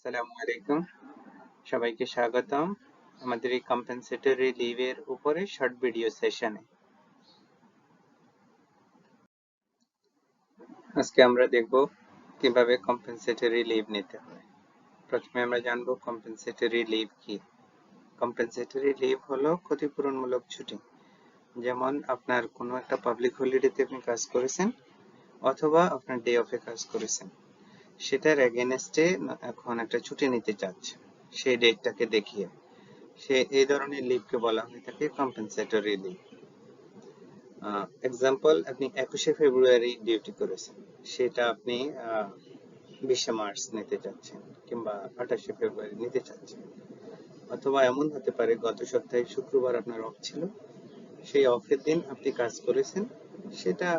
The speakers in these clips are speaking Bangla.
আসসালামু আলাইকুম, সবাইকে স্বাগতম আমাদের এই কম্পেনসেটরি লিভের উপরে শর্ট ভিডিও সেশনে। আজকে আমরা দেখব কিভাবে কম্পেনসেটরি লিভ নিতে হয়। প্রথমে আমরা জানব কম্পেনসেটরি লিভ কি। কম্পেনসেটরি লিভ হলো ক্ষতিপূরণমূলক ছুটি। যেমন আপনার কোনো একটা পাবলিক হলিডেতে আপনি কাজ করেছেন অথবা আপনার ডে অফে কাজ করেছেন, সেটার এগেনস্টে এখন একটা ছুটি নিতে চাচ্ছেন সেই ডেটটাকে দেখিয়ে, এই ধরনের লিভকে বলা হয়ে থাকে কম্পেনসেটরি লিভ। এক্সাম্পল, আপনি 21শে ফেব্রুয়ারি ডিউটি করেছেন, সেটা আপনি 20শে মার্চ নিতে চাচ্ছেন কিংবা 28শে ফেব্রুয়ারি নিতে চাচ্ছেন। অথবা এমন হতে পারে গত সপ্তাহে শুক্রবার আপনার অফ ছিল, সেই অফের দিন আপনি কাজ করেছেন, সেটা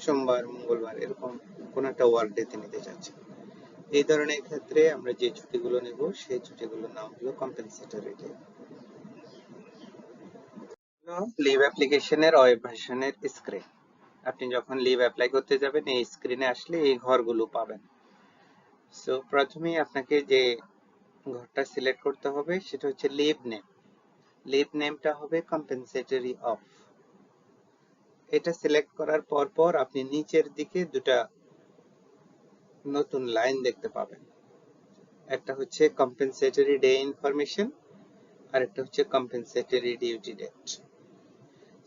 সোমবার মঙ্গলবার এরকম কোন একটা ওয়ার্ক ডেতে নিতে চাচ্ছেন। এই ধরনের ক্ষেত্রে আমরা যে ছুটিগুলো নেব সেই ছুটিগুলোর নাম হলো কম্পেনসেটরি লিভ। লিভ অ্যাপ্লিকেশনের ওয়েব ভার্সনের স্ক্রিন। আপনি যখন লিভ অ্যাপ্লাই করতে যাবেন এই স্ক্রিনে আসলে এই ঘরগুলো পাবেন। সো প্রথমেই আপনাকে যে ঘরটা সিলেক্ট করতে হবে সেটা হচ্ছে লিভ নেম। লিভ নেমটা হবে কম্পেনসেটরি অফ। এটা সিলেক্ট করার পর আপনি নিচের দিকে দুটা নতুন লাইন দেখতে পাবেন। একটা হচ্ছে কম্পেনসেটরি ডে ইনফরমেশন আর একটা হচ্ছে কম্পেনসেটরি ডিউটি ডেট।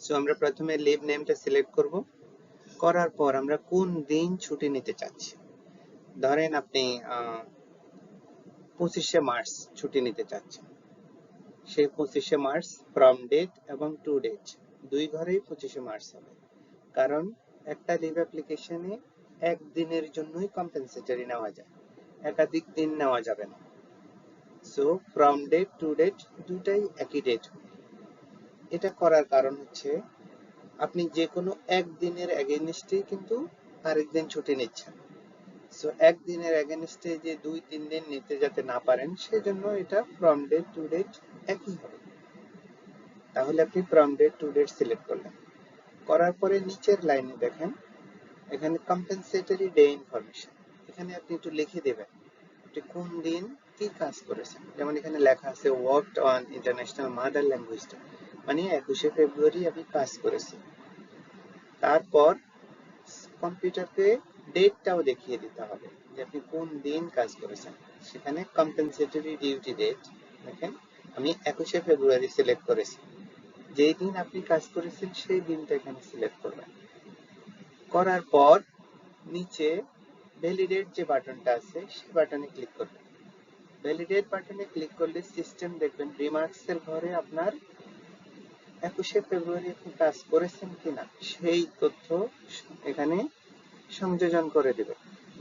সো আমরা প্রথমে লিভ নেমটা সিলেক্ট করব, করার পর আমরা কোন দিন ছুটি নিতে চাচ্ছি। ধরেন আপনি 25শে মার্চ ছুটি নিতে চাচ্ছেন, সেই 25শে মার্চ ফ্রম ডেট এবং টু ডেট দুই ঘরেই 25শে মার্চ হবে, কারণ একটা লিভ অ্যাপ্লিকেশনে একদিনের জন্যই কম্পেনসেটরি নেওয়া যায়, একাধিক দিন নেওয়া যাবে না। So from date to date দুটাই একই ডেট হবে। এটা করার কারণ হচ্ছে আপনি যে কোনো একদিনের এগেইনস্টে কিন্তু আরেকদিন ছুটি নিচ্ছেন। সো একদিনের এগেনস্টে যে 2-3 দিন নিতে যাতে না পারেন, সেজন্য এটা ফ্রম ডেট টু ডেট একই হবে। তাহলে আপনি from date to date select করলেন, করার পরে নিচের লাইনে দেখেন এখানে কম্পেনসেটরি ডে ইনফরমেশন। এখানে আপনি একটু লিখে দেবেন আপনি কোন দিন কি কাজ করেছেন। যেমন এখানে লেখা আছে worked on international mother language day, মানে 21শে ফেব্রুয়ারি আমি কাজ করেছি। তারপর কম্পিউটারকে ডেটটাও দেখিয়ে দিতে হবে যে আপনি কোন দিন কাজ করেছেন। সেখানে কম্পেনসেটরি ডিউটি ডেট দেখেন আমি 21শে ফেব্রুয়ারি সিলেক্ট করেছি, যেই দিন আপনি কাজ করেছেন সেই দিনটা এখানে সিলেক্ট করবেন। করার পর নিচে ভ্যালিডেট যে বাটনটা আছে সেই বাটনে ক্লিক করবেন। ভ্যালিডেট বাটনে ক্লিক করলে সিস্টেম দেখবেন রিমার্কসের ঘরে আপনার 21শে ফেব্রুয়ারি আপনি কাজ করেছেন কিনা সেই তথ্য এখানে সংযোজন করে দেবে।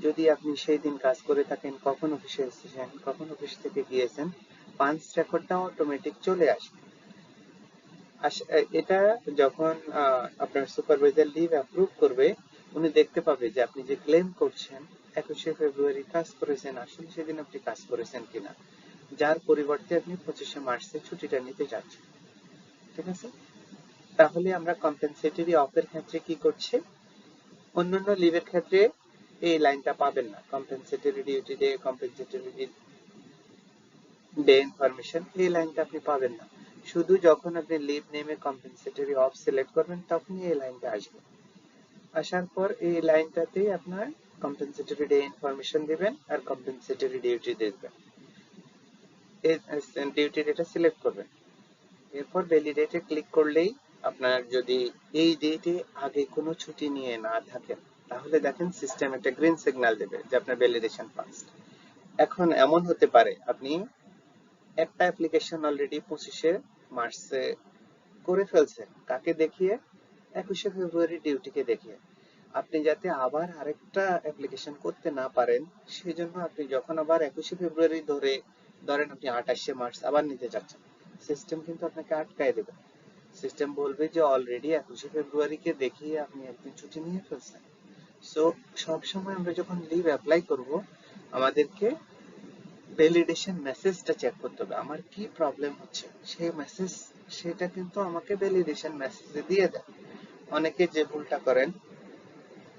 যদি আপনি সেই দিন কাজ করে থাকেন, কখন অফিসে এসেছেন, কখন অফিস থেকে গিয়েছেন, পাঞ্চ রেকর্ডটা অটোমেটিক চলে আসবে। এটা যখন আপনার সুপারভাইজার লিভ অ্যাপ্রুভ করবে, উনি দেখতে পাবে যে আপনি যে ক্লেম করছেন 21শে ফেব্রুয়ারি কাজ করেছেন, আসলে সেদিন আপনি কাজ করেছেন কিনা, যার পরিবর্তে আপনি 25শে মার্চে ছুটিটা নিতে যাচ্ছেন। ঠিক আছে? তাহলে আমরা কম্পেনসেটরি অফের ক্ষেত্রে কি করছি, অন্যান্য লিভের ক্ষেত্রে এই লাইনটা পাবেন না। Compensatory duty day, compensatory day information, এই লাইনটা আপনি পাবেন না। শুধু যখন আপনি লিভ নেমে কম্পেনসেটরি অফ সিলেক্ট করবেন তখনই এই লাইনটা আসবে। আসার পর এই লাইনটাতেই আপনার কম্পেনসেটরি ডে ইনফরমেশন দিবেন আর কম্পেনসেটরি ডিউটি দিবেন। এই ডিউটি ডেটা সিলেক্ট করবেন, এরপর ভ্যালিডেটে ক্লিক করলেই আপনার যদি এই ডেটে আগে কোনো ছুটি নিয়ে না থাকেন, তাহলে দেখেন সিস্টেম একটা গ্রিন সিগন্যাল দেবে যে আপনার ভ্যালিডেশন পাসড। এখন এমন হতে পারে আপনি একটা অ্যাপ্লিকেশন অলরেডি 25শে মার্চে করে ফেলছেন, কাকে দেখিয়ে, 21শে ফেব্রুয়ারি ডিউটিকে দেখিয়ে। আপনি যাতে আবার আরেকটা অ্যাপ্লিকেশন করতে না পারেন, সেজন্য আপনি যখন আবার 21শে ফেব্রুয়ারি ধরেন আপনি 28শে মার্চ আবার নিতে চাচ্ছেন, সিস্টেম কিন্তু আপনাকে আটকায় দেবে। সিস্টেম বলবে যে অলরেডি 21শে ফেব্রুয়ারিকে দেখিয়ে আপনি একদিন ছুটি নিয়ে ফেলছেন। সো সবসময় আমরা যখন লিভ অ্যাপ্লাই করব, আমাদেরকে ভ্যালিডেশন মেসেজটা চেক করতে হবে, আমার কি প্রবলেম হচ্ছে সেই মেসেজ, সেটা কিন্তু আমাকে ভ্যালিডেশন মেসেজে দিয়ে দেয়। অনেকে যে ভুলটা করেন,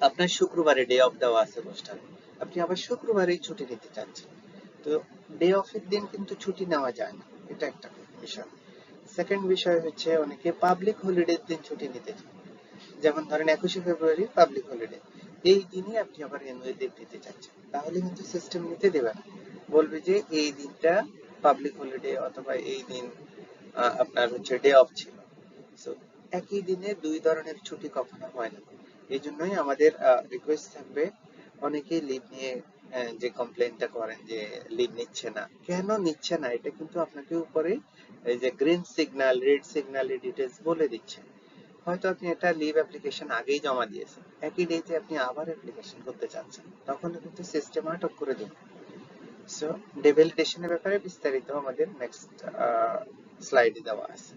আপনার শুক্রবারে ডে অফ দেওয়া আছে 10টায়, আপনি আবার শুক্রবারেই ছুটি নিতে চাচ্ছেন, তো ডে অফের দিন কিন্তু ছুটি নেওয়া যায় না, এটা একটা বিষয়। সেকেন্ড বিষয় হচ্ছে অনেকে পাবলিক হলিডের দিন ছুটি নিতে চায়, যেমন ধরেন 21শে ফেব্রুয়ারি পাবলিক হলিডে, এই দিনই আপনি আবার অ্যানুয়াল লিভ নিতে চাচ্ছেন, তাহলে কিন্তু সিস্টেম নিতে দেবে না, বলবে যে এই দিনটা পাবলিক হলিডে অথবা এই দিন আপনার হচ্ছে ডে অফ ছিল। সো একই দিনে দুই ধরনের ছুটি কখনো হয় না। এই জন্যই আমাদের রিকোয়েস্ট থাকবে, অনেকেই লিভ নিয়ে যে কমপ্লেনটা করেন যে লিভ নিচ্ছে না, কেন নিচ্ছে না, এটা কিন্তু আপনাকে উপরে এই যে গ্রিন সিগন্যাল রেড সিগন্যালের ডিটেলস বলে দিচ্ছে। হয়তো আপনি একটা লিভ অ্যাপ্লিকেশন আগেই জমা দিয়েছেন, একই ডেতে আপনি আবার অ্যাপ্লিকেশন করতে চাচ্ছেন, তখন কিন্তু সিস্টেম আটক করে দেবে। সো ডেভেলিডেশনের ব্যাপারে বিস্তারিত আমাদের নেক্সট স্লাইডে দেওয়া আছে।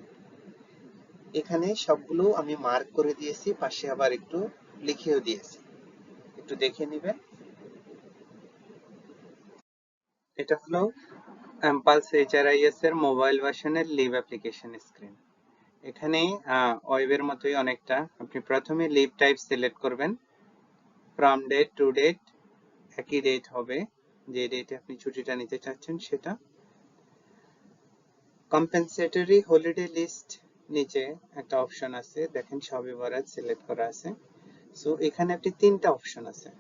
এখানে সবগুলো আমি মার্ক করে দিয়েছি, পাশে আবার একটু লিখেও দিয়েছি, একটু দেখে নিবেন। এটা হলো এমপালস এইচআরআইএস এর মোবাইল ভার্সনের লিভ অ্যাপ্লিকেশন স্ক্রিন। এখানে ওয়েবের মতোই অনেকটা, আপনি প্রথমে লিভ টাইপ সিলেক্ট করবেন, ফ্রম ডেট টু ডেট একই ডেট হবে, যে ডেটে আপনি ছুটিটা নিতে চাচ্ছেন সেটা। কম্পেনসেটরি হলিডে লিস্ট নিচে একটা অপশন আছে, দেখেন সবে বরাত সিলেক্ট করা আছে। সো এখানে আপনি তিনটা অপশন আছে।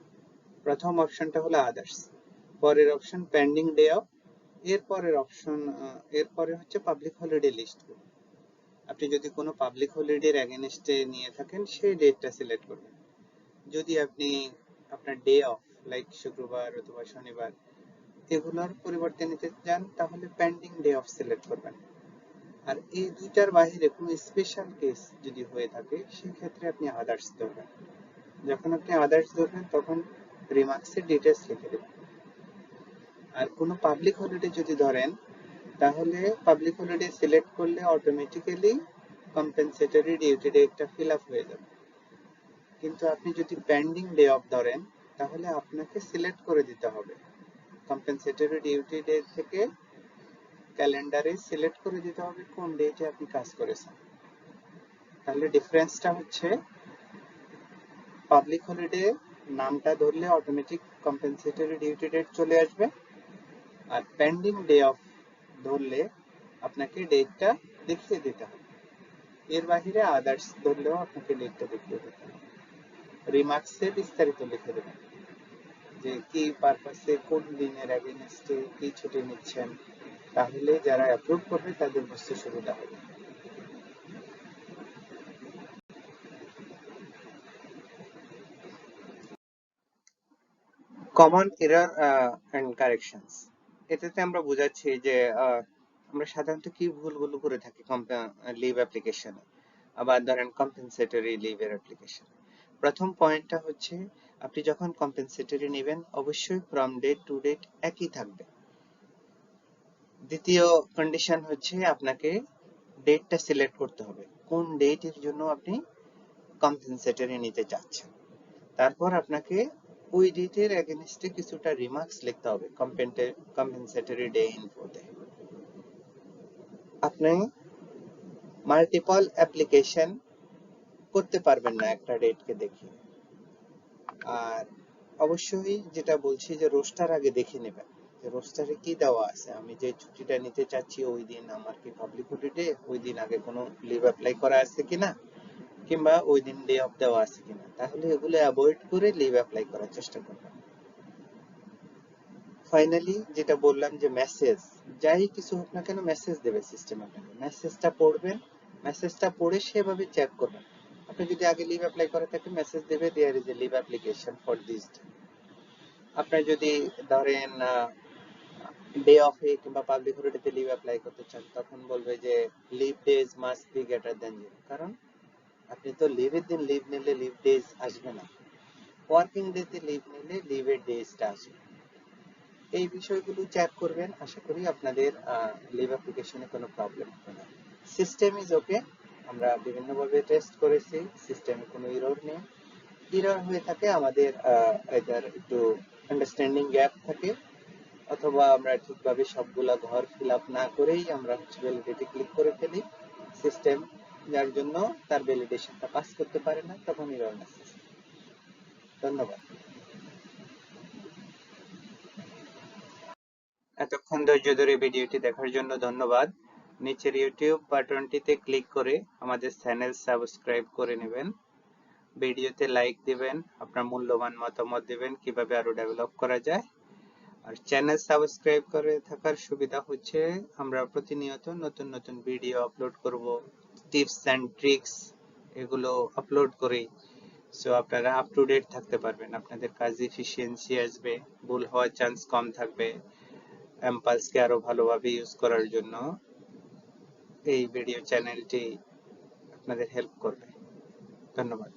প্রথম অপশনটা হলো আদার্স, পরের অপশন পেন্ডিং ডে অফ, এরপরের অপশন এরপরে হচ্ছে পাবলিক হলিডে লিস্ট। আপনি যদি কোনো পাবলিক হলিডের এগেনস্টে নিয়ে থাকেন সেই ডেটটা সিলেক্ট করবেন। যদি আপনি আপনার ডে অফ লাইক শুক্রবার অথবা শনিবার এগুলোর পরিবর্তে নিতে চান তাহলে পেন্ডিং ডে অফ সিলেক্ট করবেন। আর এই দুইটার বাইরে কোনো স্পেশাল কেস যদি হয়ে থাকে সেক্ষেত্রে আপনি আদার্স ধরবেন। যখন আপনি আদার্স ধরবেন তখন রিমার্কসের ডিটেলস লিখে দেবেন। আর কোনো পাবলিক হলিডে যদি ধরেন তাহলে পাবলিক হলিডে সিলেক্ট করলে অটোমেটিক্যালি কম্পেনসেটরি ডিউটি ডেটটা ফিল আপ হয়ে যাবে। কিন্তু আপনি যদি পেন্ডিং ডে অফ ধরেন তাহলে আপনাকে সিলেক্ট করে দিতে হবে, কম্পেনসেটরি ডিউটি ডে থেকে ক্যালেন্ডারে সিলেক্ট করে দিতে হবে কোন ডেটে আপনি কাজ করেছেন। তাহলে ডিফারেন্সটা হচ্ছে পাবলিক হলিডে নামটা ধরলে অটোমেটিক কম্পেনসেটরি ডিউটি ডেট চলে আসবে, আর পেন্ডিং ডে অফ ধরলে আপনাকে ডেটটা দেখিয়ে দিতে হবে। এর বাইরে আদার্স ধরলেও আপনাকে ডেটটা দেখিয়ে দিতে হবে। রিমার্কসে বিস্তারিত লিখে দেবেন যে কি পারপাসে কোন দিনের এগেইনস্টে কি ছুটি নিচ্ছেন, তাহলে যারা অ্যাপ্রুভ করবে তাদের বুঝতে সুবিধা হবে। কমন এরর এন্ড কারেকশনস, এটাতে আমরা বোঝাচ্ছি যে আমরা সাধারণত কি ভুলগুলো করে থাকি লিভ অ্যাপ্লিকেশনে, আবার ধরেন কম্পেনসেটরি লিভের অ্যাপ্লিকেশন। প্রথম পয়েন্টটা হচ্ছে আপনি যখন কম্পেনসেটরি নেবেন অবশ্যই ফ্রম ডেট টু ডেট একই থাকবে। দ্বিতীয় কন্ডিশন হচ্ছে আপনাকে ডেটটা সিলেক্ট করতে হবে কোন ডেটের জন্য আপনি কম্পেনসেটরি নিতে চাচ্ছেন। তারপর আপনাকে ওই ডেটের এগেইনস্টে কিছুটা রিমার্কস লিখতে হবে কম্পেনসেটরি ডে ইনফোতে। আপনি মাল্টিপল অ্যাপ্লিকেশন করতে পারবেন না একটা ডেটকে দেখে। আর অবশ্যই যেটা বলছি যে রোস্টার আগে দেখে নেবেন যে রোস্টারে কি দেওয়া আছে, আমি যে ছুটিটা নিতে চাচ্ছি ওই দিন আমার কি পাবলিক হলিডে, ওই দিন আগে কোনো লিভ অ্যাপ্লাই করা আছে কিনা, কিংবা ওই দিন ডে অফ দেওয়া আছে কিনা, তাহলে এগুলো অ্যাভয়েড করে লিভ অ্যাপ্লাই করার চেষ্টা করবেন। ফাইনালি যেটা বললাম যে মেসেজ, যাই কিছু হোক না কেন মেসেজ দেবে সিস্টেম, আপনাকে মেসেজটা পড়বেন, মেসেজটা পড়ে সেভাবে চেক করবেন। আপনি যদি আগে লিভ অ্যাপ্লাই করে থাকেন মেসেজ দেবে there is a leave application for this day. আপনি যদি ধরেন ডে অফে কিংবা পাবলিক হলিডেতে লিভ অ্যাপ্লাই করতে চান তখন বলবে যে leave days must be greater than 0, কারণ আপনি তো লিভের দিন লিভ নিলে লিভ ডেজ আসবে না, ওয়ার্কিং ডেতে লিভ নিলে লিভের ডেজটা আসবে। এই বিষয়গুলো চেক করবেন, আশা করি আপনাদের লিভ অ্যাপ্লিকেশনে কোনো প্রবলেম হবে না। সিস্টেম ইজ ওকে, আমরা বিভিন্নভাবে টেস্ট করেছি, সিস্টেমে কোনো এরর নেই। এরর হয়ে থাকে আমাদের এটার একটু আন্ডারস্ট্যান্ডিং গ্যাপ থাকে, অথবা আমরা ঠিকভাবে সবগুলা ঘর ফিল আপ না করেই আমরা ভ্যালিডিটি ক্লিক করে ফেলি, সিস্টেম যার জন্য তার ভ্যালিডেশনটা পাস করতে পারে না, তখন এরর মেসেজ। ধন্যবাদ। এতক্ষণ ধৈর্য ধরে ভিডিওটি দেখার জন্য ধন্যবাদ। নিচের ইউটিউব বাটনটিতে ক্লিক করে আমাদের চ্যানেল সাবস্ক্রাইব করে নেবেন। ভিডিওতে লাইক দিবেন, আপনার মূল্যবান মতামত দিবেন কিভাবে আরো ডেভেলপ করা যায়। আর চ্যানেল সাবস্ক্রাইব করে থাকার সুবিধা হচ্ছে আমরা প্রতিনিয়ত নতুন নতুন ভিডিও আপলোড করব, টিপস এন্ড ট্রিক্স এগুলো আপলোড করি। সো আপনারা আপ টু ডেট থাকতে পারবেন, আপনাদের কাজ এফিসিয়েন্সি আসবে, ভুল হওয়ার চান্স কম থাকবে। এম্পালসকে আরো ভালোভাবে ইউজ করার জন্য এই ভিডিও চ্যানেলটি আপনাদের হেল্প করবে। ধন্যবাদ।